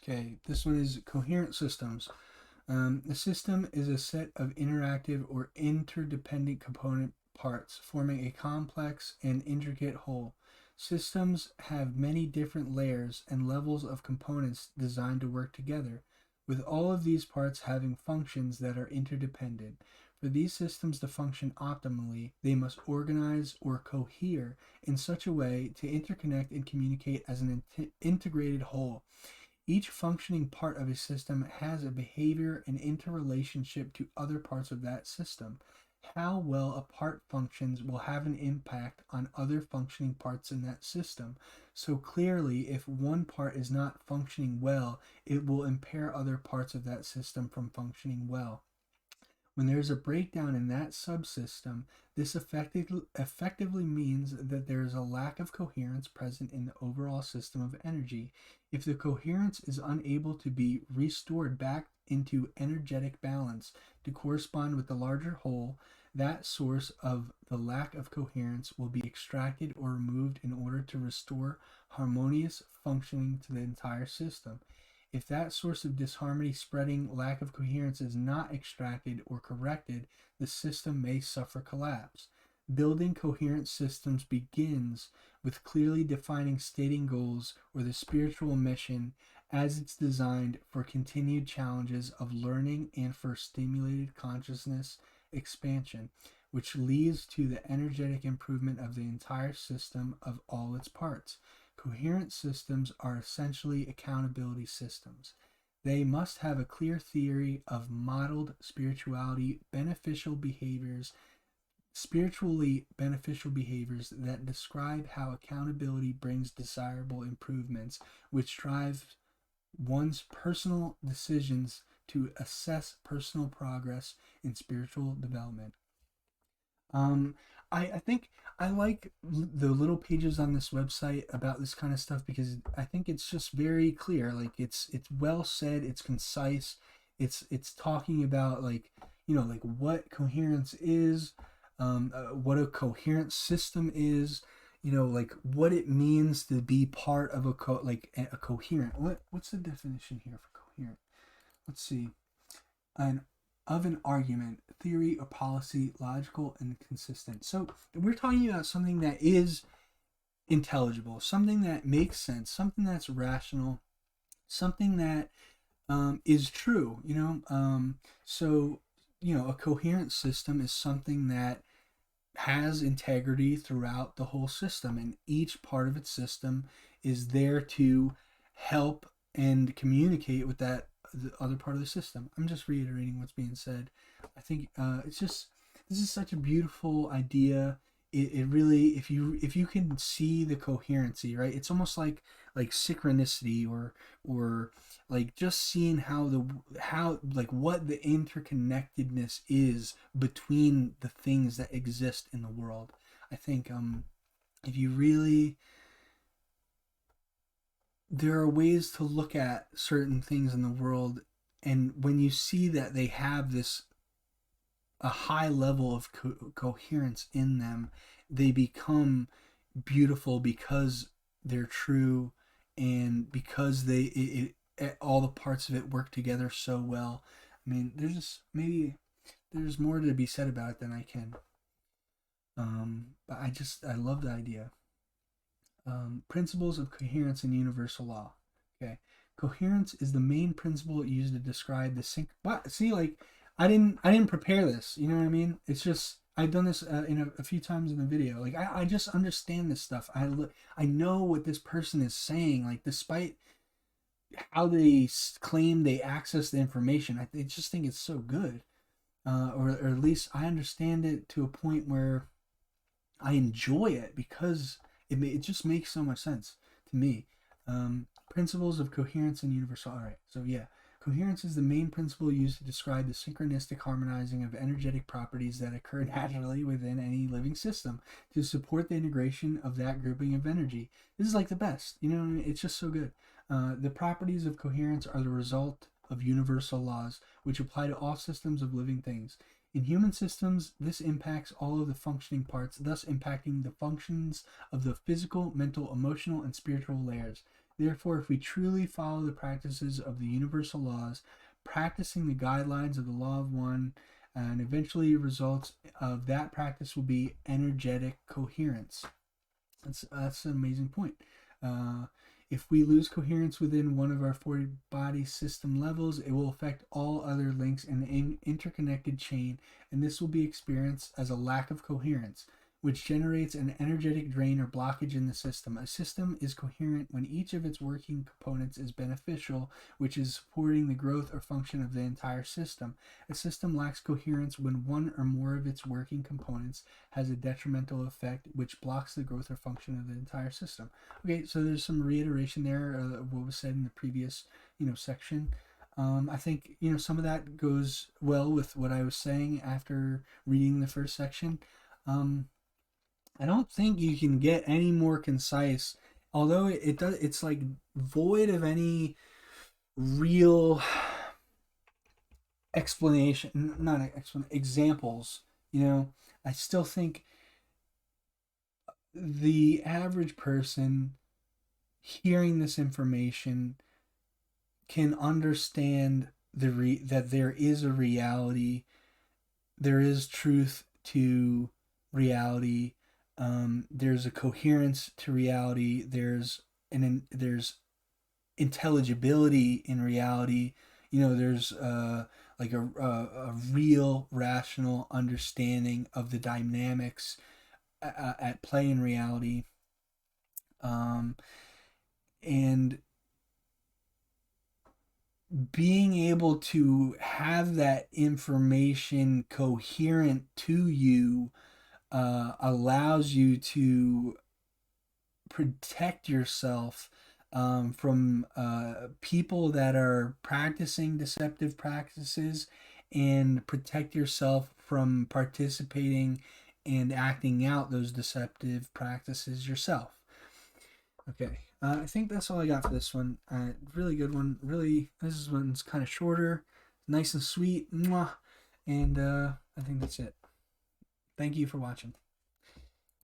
Okay, this one is coherent systems. A system is a set of interactive or interdependent component parts forming a complex and intricate whole. Systems have many different layers and levels of components designed to work together, with all of these parts having functions that are interdependent. For these systems to function optimally, they must organize or cohere in such a way to interconnect and communicate as an integrated whole. Each functioning part of a system has a behavior and interrelationship to other parts of that system. How well a part functions will have an impact on other functioning parts in that system. So clearly, if one part is not functioning well, it will impair other parts of that system from functioning well. When there is a breakdown in that subsystem, this effectively means that there is a lack of coherence present in the overall system of energy. If the coherence is unable to be restored back into energetic balance to correspond with the larger whole, that source of the lack of coherence will be extracted or removed in order to restore harmonious functioning to the entire system. If that source of disharmony spreading lack of coherence is not extracted or corrected, the system may suffer collapse. Building coherent systems begins with clearly defining stating goals or the spiritual mission as it's designed for continued challenges of learning and for stimulated consciousness expansion, which leads to the energetic improvement of the entire system of all its parts. Coherent systems are essentially accountability systems. They must have a clear theory of modeled spiritually beneficial behaviors that describe how accountability brings desirable improvements, which drive one's personal decisions to assess personal progress in spiritual development. Um, I think I like the little pages on this website about this kind of stuff because I think it's just very clear. Like it's well said, it's concise, it's talking about like like what coherence is, what a coherent system is, like what it means to be part of a coherent. What's the definition here for coherent? Let's see. An of an argument, theory, or policy, logical and consistent. So we're talking about something that is intelligible, something that makes sense, something that's rational, something that is true. So a coherent system is something that has integrity throughout the whole system, and each part of its system is there to help and communicate with that the other part of the system. I'm just reiterating what's being said. I think it's just this is such a beautiful idea. It really, if you can see the coherency, right? It's almost like synchronicity or like just seeing how like what the interconnectedness is between the things that exist in the world. I think if you really there are ways to look at certain things in the world, and when you see that they have this a high level of coherence in them, they become beautiful because they're true and because all the parts of it work together so well. I mean, there's just maybe there's more to be said about it than I can. But I love the idea. Principles of coherence in universal law. Okay, coherence is the main principle used to describe the sync. What? See, like I didn't prepare this. You know what I mean? It's just I've done this in a few times in the video. Like I just understand this stuff. I know what this person is saying. Like despite how they claim they access the information, I just think it's so good. Or at least I understand it to a point where I enjoy it because it just makes so much sense to me. Principles of coherence and universal. All right, so yeah, coherence is the main principle used to describe the synchronistic harmonizing of energetic properties that occur naturally within any living system to support the integration of that grouping of energy. This is like the best, it's just so good. The properties of coherence are the result of universal laws which apply to all systems of living things. In human systems, this impacts all of the functioning parts, thus impacting the functions of the physical, mental, emotional, and spiritual layers. Therefore, if we truly follow the practices of the universal laws, practicing the guidelines of the law of one, and eventually results of that practice will be energetic coherence. That's an amazing point. Uh, if we lose coherence within one of our 40 body system levels, it will affect all other links in an interconnected chain, and this will be experienced as a lack of coherence, which generates an energetic drain or blockage in the system. A system is coherent when each of its working components is beneficial, which is supporting the growth or function of the entire system. A system lacks coherence when one or more of its working components has a detrimental effect, which blocks the growth or function of the entire system. Okay, so there's some reiteration there of what was said in the previous, section. I think some of that goes well with what I was saying after reading the first section. I don't think you can get any more concise. Although it does, it's like void of any real explanation, not explanation, examples. I still think the average person hearing this information can understand that there is a reality, there is truth to reality. There's a coherence to reality. There's intelligibility in reality. There's like a real rational understanding of the dynamics at play in reality. And being able to have that information coherent to you allows you to protect yourself from people that are practicing deceptive practices, and protect yourself from participating and acting out those deceptive practices yourself. Okay, I think that's all I got for this one. Really good one. Really, this one's kind of shorter, nice and sweet. Mwah. And I think that's it. Thank you for watching.